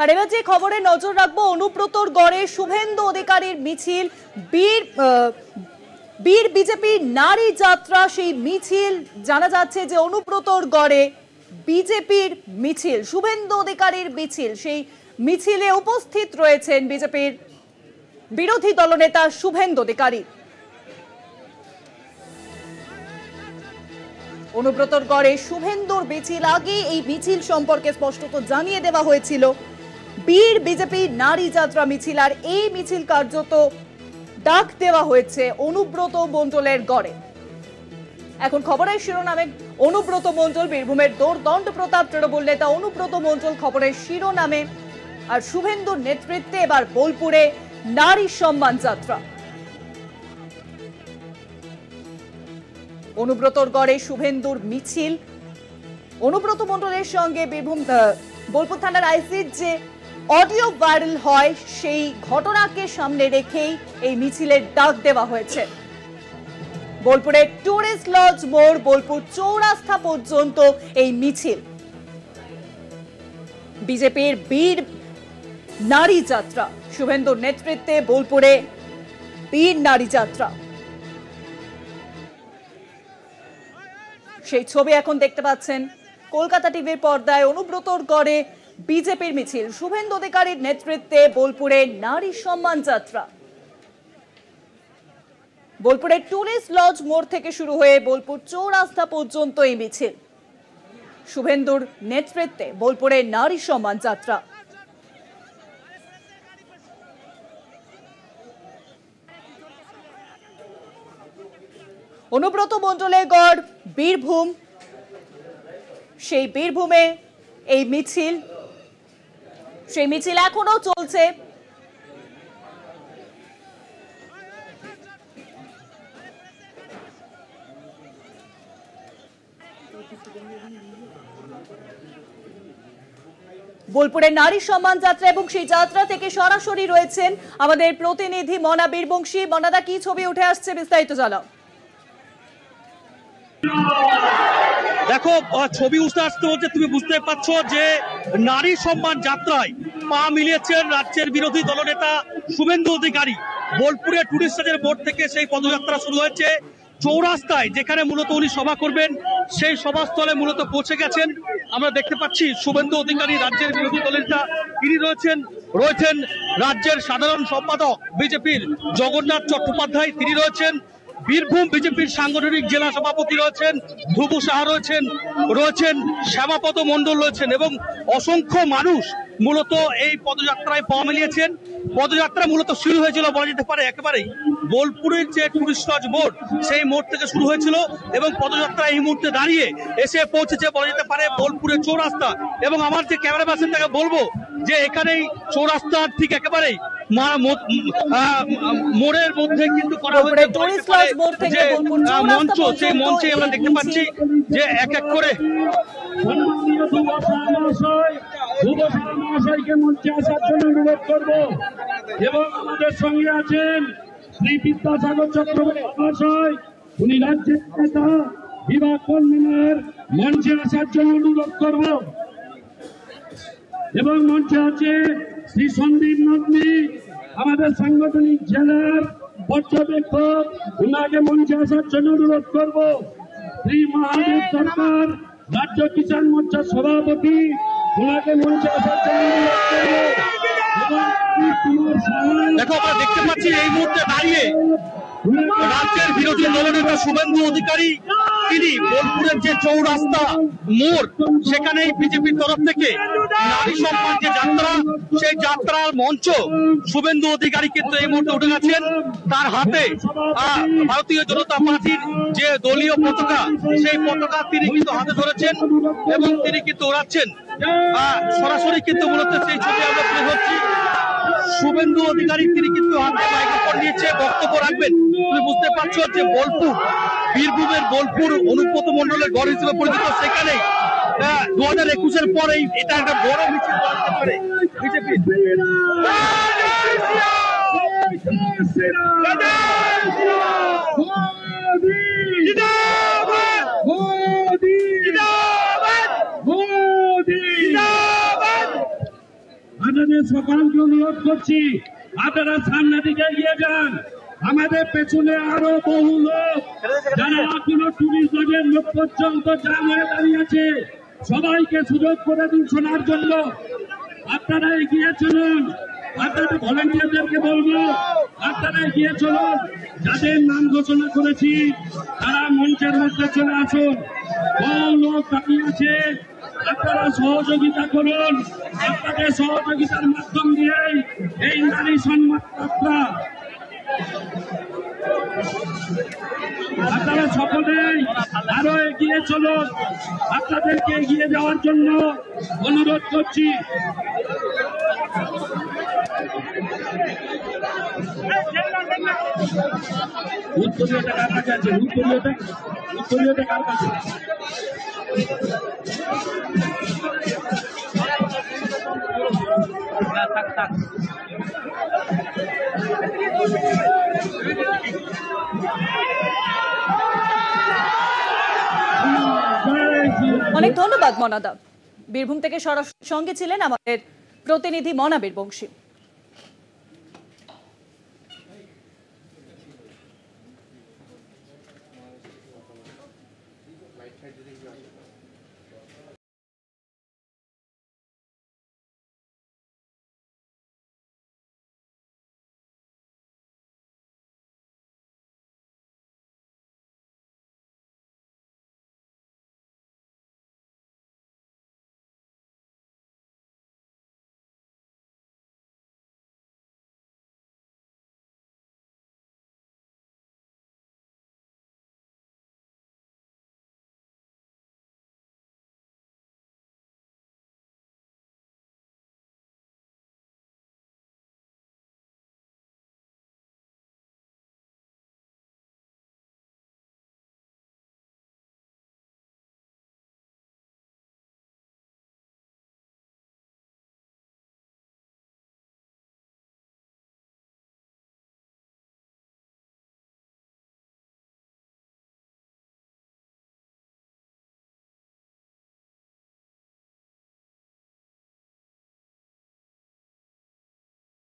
আর এবার যে খবরে নজর রাখবো, অনুব্রতর গড়ে শুভেন্দু অধিকারীর মিছিল, বীর বিজেপি নারী যাত্রা, সেই মিছিল জানা যাচ্ছে যে অনুব্রতর গড়ে বিজেপির মিছিল, শুভেন্দু অধিকারীর মিছিল। সেই মিছিলে উপস্থিত রয়েছেন বিজেপির বিরোধী দলনেতা শুভেন্দু অধিকারী। অনুব্রতর গড়ে শুভেন্দুর মিছিল। আগে এই মিছিল সম্পর্কে স্পষ্টত জানিয়ে দেওয়া হয়েছিল বীর বিজেপি নারী যাত্রা মিছিল, আর এই মিছিল কার্যত ডাক দেওয়া হয়েছে অনুব্রত মণ্ডলের গড়ে। এখন খবরের শিরোনামে অনুব্রত মণ্ডল, বীরভূমের দোর্দণ্ড প্রতাপ তৃণমূল নেতা অনুব্রত মণ্ডল খবরের শিরোনামে। আর শুভেন্দুর নেতৃত্বে এবার বোলপুরে নারী সম্মান যাত্রা। অনুব্রতর গড়ে শুভেন্দুর মিছিল। অনুব্রত মণ্ডলের সঙ্গে বোলপুর থানার আইসির যে অডিও ভাইরাল হয়, সেই ঘটনাকে সামনে রেখেই এই মিছিলের ডাক দেওয়া হয়েছে। বোলপুরের টুরিস্ট লজ মোড়, বোলপুর চৌরাস্তা পর্যন্ত এই মিছিল। বিজেপির বীর নারী যাত্রা, শুভেন্দুর নেতৃত্বে বোলপুরে বীর নারী যাত্রা। সেই ছবি এখন দেখতে পাচ্ছেন কলকাতা টিভির পর্দায়। অনুব্রতর গড়ে বিজেপির মিছিল, শুভেন্দু অধিকারীর নেতৃত্বে বোলপুরে নারী সম্মান যাত্রা। বোলপুরের টুরিস্ট লজ মোড় থেকে শুরু হয়ে বোলপুর চৌরাস্তা পর্যন্ত এই মিছিল, শুভেন্দুর নেতৃত্বে বোলপুরে নারী সম্মান যাত্রা। অনুব্রত মণ্ডলের গড় বীরভূম, সেই বীরভূমে এই মিছিল, সেই মিছিল এখনো চলছে। বোলপুরের নারী সম্মান যাত্রা, এবং সেই যাত্রা থেকে সরাসরি রয়েছেন আমাদের প্রতিনিধি মনা বীরবংশী। মনাদা, কি ছবি উঠে আসছে, বিস্তারিত জানাও। দেখো, ছবি উঠে আসতে হচ্ছে, তুমি বুঝতে পারছো যে নারী সম্মান যাত্রায় পা মিলিয়েছেন রাজ্যের বিরোধী দলনেতা শুভেন্দু অধিকারী। বোলপুরের টুরিস্ট লজের মোড় থেকে সেই পদযাত্রা শুরু হয়েছে চৌরাস্তায়, যেখানে মূলত উনি সভা করবেন, সেই সভাস্থলে মূলত পৌঁছে গেছেন। আমরা দেখতে পাচ্ছি শুভেন্দু অধিকারী রাজ্যের বিরোধী দলনেতা, তিনি রয়েছেন রাজ্যের সাধারণ সম্পাদক বিজেপির জগন্নাথ চট্টোপাধ্যায়, তিনি রয়েছেন বীরভূম বিজেপির সাংগঠনিক জেলা সভাপতি রয়েছেন ধ্রুব সাহা, রয়েছেন শ্যামাপদ মণ্ডল রয়েছেন, এবং অসংখ্য মানুষ মূলত এই পদযাত্রায় পা মিলিয়েছেন। পদযাত্রা মূলত শুরু হয়েছিল বলা যেতে পারে একেবারেই বোলপুরের যে টুরিস্ট লজ মোড়, সেই মোড় থেকে শুরু হয়েছিল, এবং পদযাত্রা এই মুহূর্তে দাঁড়িয়ে এসে পৌঁছেছে বলা যেতে পারে বোলপুরের চৌরাস্তা। এবং আমার যে ক্যামেরা পার্সন তাকে বলবো যে এখানেই চৌরাস্তার ঠিক একেবারেই মোড়ের মধ্যে কিন্তু করা হয়েছে মঞ্চ, সেই মঞ্চে আমরা দেখতে পাচ্ছি যে এক এক করে মহাশয়কে মঞ্চে আসার জন্য অনুরোধ করবো। এবং আমাদের সঙ্গে আছেন শ্রী বিদ্যাসাগর চক্রবর্তী মহাশয়, উনি রাজ্যের নেতা, বিভাগ কনভেনর, মঞ্চে আসার জন্য অনুরোধ করব। এবং মঞ্চে আছে শ্রী সন্দীপ নন্দী, আমাদের সাংগঠনিক জেলার পর্যবেক্ষক, উনাকে মঞ্চে আসার জন্য অনুরোধ করব। শ্রী মহাদেব সরকার, রাজ্য কিষাণ মোর্চার সভাপতি, ওনাকে মঞ্চে আসার জন্য অনুরোধ করব। দেখো, আমরা দেখতে পাচ্ছি এই মুহূর্তে দাঁড়িয়ে রাজ্যের বিরোধী দলনেতা শুভেন্দু অধিকারী, তিনি বোলপুরের যে চৌরাস্তা মোড়, সেখানে বিজেপির তরফ থেকে নারী সম্মান যে যাত্রা, সেই যাত্রার মঞ্চ শুভেন্দু অধিকারী কিন্তু এই মুহূর্তে উঠে গেছেন। তার হাতে ভারতীয় জনতা পার্টির যে দলীয় পতাকা, সেই পতাকা তিনি কিন্তু হাতে ধরেছেন এবং তিনি কিন্তু ওড়াচ্ছেন। সরাসরি কিন্তু মূলত সেই ছবি আমরা তুলে ধরছি। শুভেন্দু অধিকারী তিনি কিন্তু হাতে মাইক্রোফোন নিয়েছে, বক্তব্য রাখবেন। তুমি বুঝতে পারছো যে বোলপুর, বীরভূমের বোলপুর অনুব্রত মণ্ডলের গড় হিসেবে পরিচিত, সেখানে 2021-এর পরেই এটা একটা বড় মিছিল করতে পারে বিজেপি। আপনাদের সকলকে অনুরোধ করছি, আপনারা সামনের দিকে এগিয়ে যান। আমাদের পেছনে আরো বহু লোক যারা এখনো টুরিস্ট লজের লোক পর্যন্ত জাম হয়ে দাঁড়িয়েছে, সবাইকে সুযোগ করে দিন শোনার জন্য। আপনারা এগিয়ে চলুন। আপনাদের ভলেন্টিয়ারদেরকে বলবো, আপনারা এগিয়ে চলুন। যাদের নাম ঘোষণা করেছি তারা মঞ্চের মধ্যে চলে আসুন। বহু লোক দাঁড়িয়ে আছে, আপনারা সহযোগিতা করুন। আপনাদের সহযোগিতার মাধ্যম দিয়ে এই নারী সম্মান যাত্রা আপনারা সকলেই আরো এগিয়ে চলুন। আপনাদেরকে এগিয়ে যাওয়ার জন্য অনুরোধ করছি। উত্তরীয়টা কার কাছে আছে? উত্তরীয়টা কার কাছে? অনেক ধন্যবাদ মনাদা। বীরভূম থেকে সরাসরি সঙ্গে ছিলেন আমাদের প্রতিনিধি মনাবীর বংশী।